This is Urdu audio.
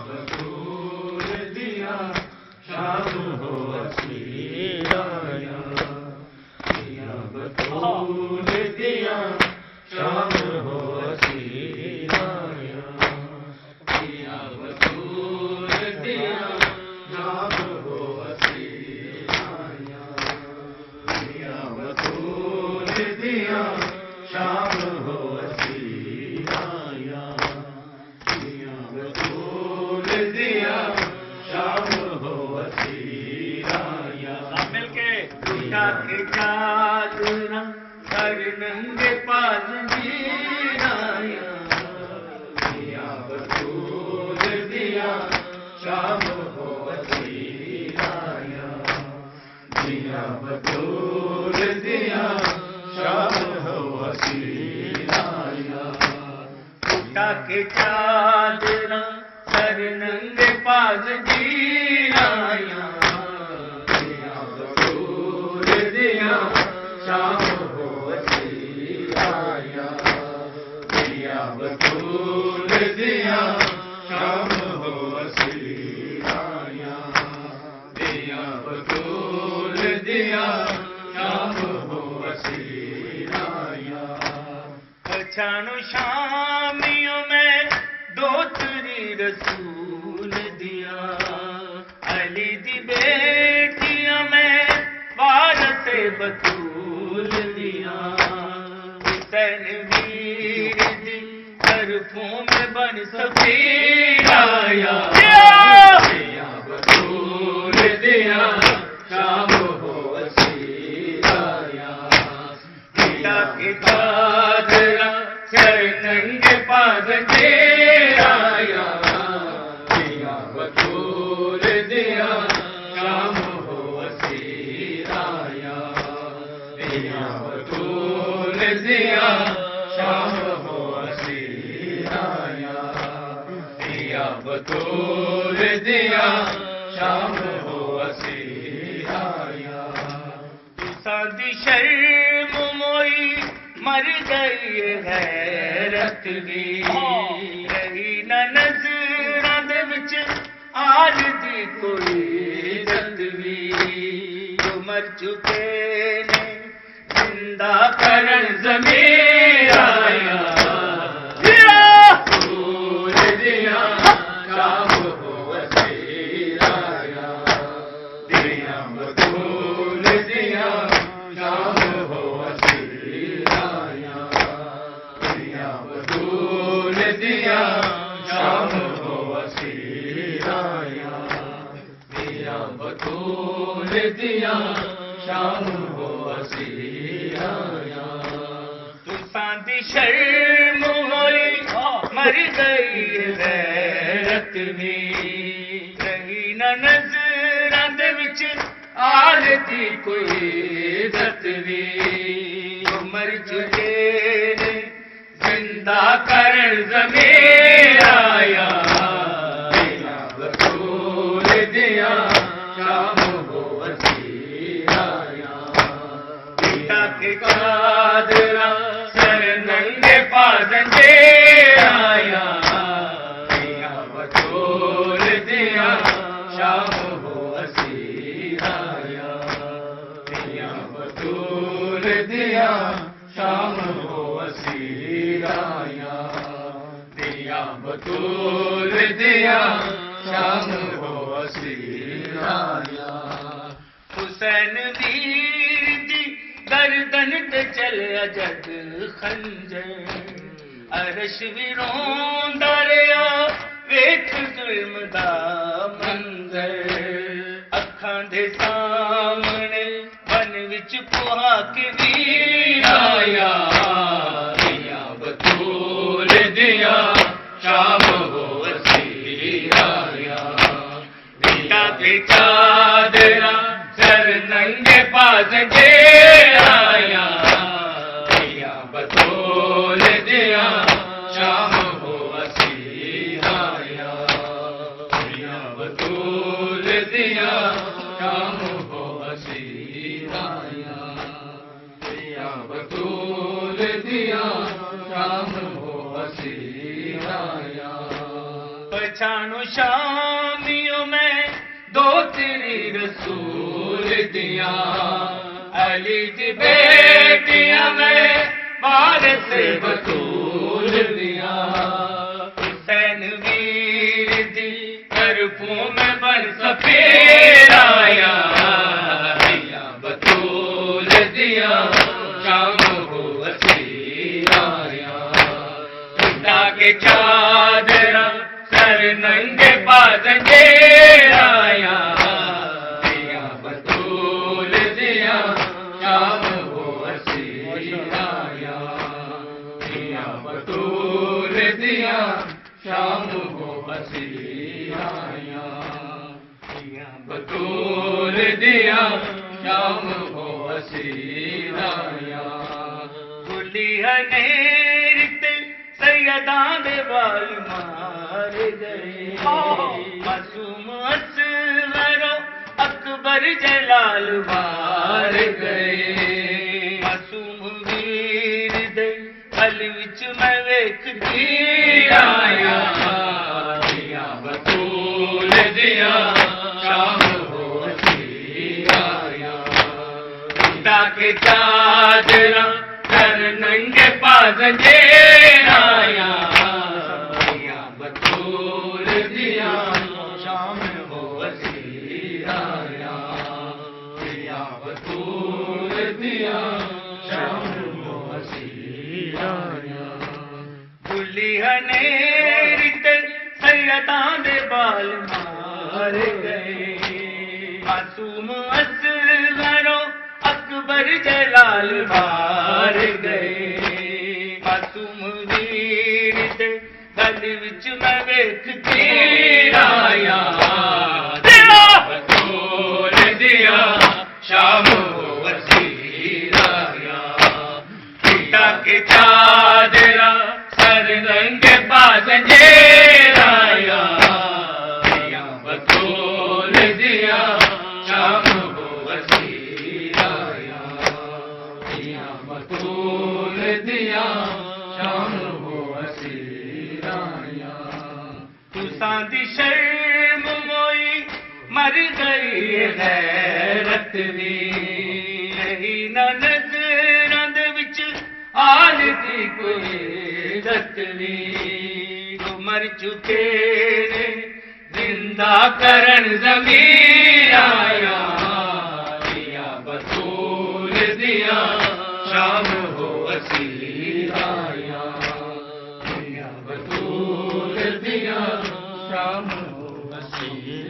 بطول دیا شام ہو اسیر آیا، دیا بطول دیا شام ہو اسیر آیا، دیا بطول دیا شام ہو اسیر آیا، دیا بطول دیا شام ہو اسیر آیا، دیا بطول دیا شام ہو اسیر آیا، مل کے دیا کے چادر سر ننگے پاس جیر آیا، دیا بطول دیا شام ہو اسیر آیا، دیا بطول دیا شام ہو اسیر آیا، دیا کے چادر سر ننگے پاس جیر آیا، دیا بطول دیا شام ہو اسیر آیا، دیا بطول دیا شام ہو اسیر آیا، دیا بطول دیا شام ہو اسیر آیا، پچھانو شامیوں میں دوتری رسول دیا، علی دی بیٹیاں میں وارث بطول دیا، حسین ویر دی طرفوں میں بن سفیر آیا، دیا بطول دیا شام ہو اسیر آیا، دیا کے چادر سر ننگے پاس جیر آیا، دیا بطول دیا شام ہو اسیر آیا، دیا بطول دیا شام ہو اسیر آیا، دیا بطول دیا شام ہو اسیر آیا، سادی شرم موئی مر گئی غیرت بھی، رہی نہ نظراں دے وچ آج دی کوئی عزت بھی، جو مر چکے نے زندہ کرن ضمیر آیا، بطول دیا شام ہو اسیر آیا، دیا بطول دیا شام ہو اسیر آیا، دیا بطول دیا شام ہو اسیر آیا، دیا بطول دیا شام ہو اسیر آیا، ساندی شرم ہوئی مر گئی غیرت بھی، رہی نہ نظراں دے وچ آل دی کوئی عزت بھی، جو مر چکے نے زندہ کرن ضمیر آیا، دیا بطول دیا شام ہو اسیر آیا، دیا کے چادر سر ننگے پاس جیر آیا، دیا بطول دیا شام ہو اسیر آیا، دیا بطول دیا شام ہو اسیر آیا، دیا بطول دیا شام ہو اسیر آیا، حسین ویر دی گردن تے چلیا جد خنجر، عرش بھی روندا رہیا ویکھ ظلم دا منظر، اکھاں دے سامنے بن وچ پہاک ویر آیا، دیا بطول دیا شام ہو اسیر آیا، دیا کے چادر سر ننگے پاس جیر آیا، دیا بطول دیا شام ہو اسیر آیا، دیا بطول دیا شام ہو اسیر آیا، دیا بطول دیا شام ہو اسیر آیا، پچھانو شامیوں میں دو تیری رسول دیا علی دی بیٹیاں میں وارث بطول دیا حسین ویر دی طرفوں میں بن سفیر آیا دیا بطول دیا شام ہو اسیر آیا خدا کے چادر سر ننگے پازنجے آیا دیا بطول دیا شام ہو اسیر آیا دیا بطول دیا شام ہو اسیر آیا دیا بطول دیا شام ہو اسیر آیا گلی ہنیرت سیدان دے بال مار گئے معصوم اصغر و اکبر جلال مار گئے معصوم ویر دے گل وچ میں ویکھدی آیا دیا بطول دیا شام ہو اسیر آیا خدا کے چادراں سر ننگے پازنجے آیا دیا بطول دیا شام ہو اسیر آیا دیا بطول دیا شام ہو اسیر آیا گلی ہنیرت سیدان دے بال مار گئے معصوم اصغر و اکبر جلال مار گئے معصوم ویر دے گل وچ میں ویکھدی آیا دیا بطول دیا شام ہو اسیر آیا خدا کے چادراں سر ننگے پازنجے آیا دیا بطول دیا شام ہو اسیر آیا دیا بطول دیا شام ہو اسیر آیا تساں دی شرم موئی مر گئی غیرت وی نہیں نہ نظراں دے وچ آل دی کوئی عزت وی مر چکے نے زندہ کرن ضمیر آیا دیا بطول دیا شام ہو اسیر آیا دیا بطول دیا شام ہو اسیر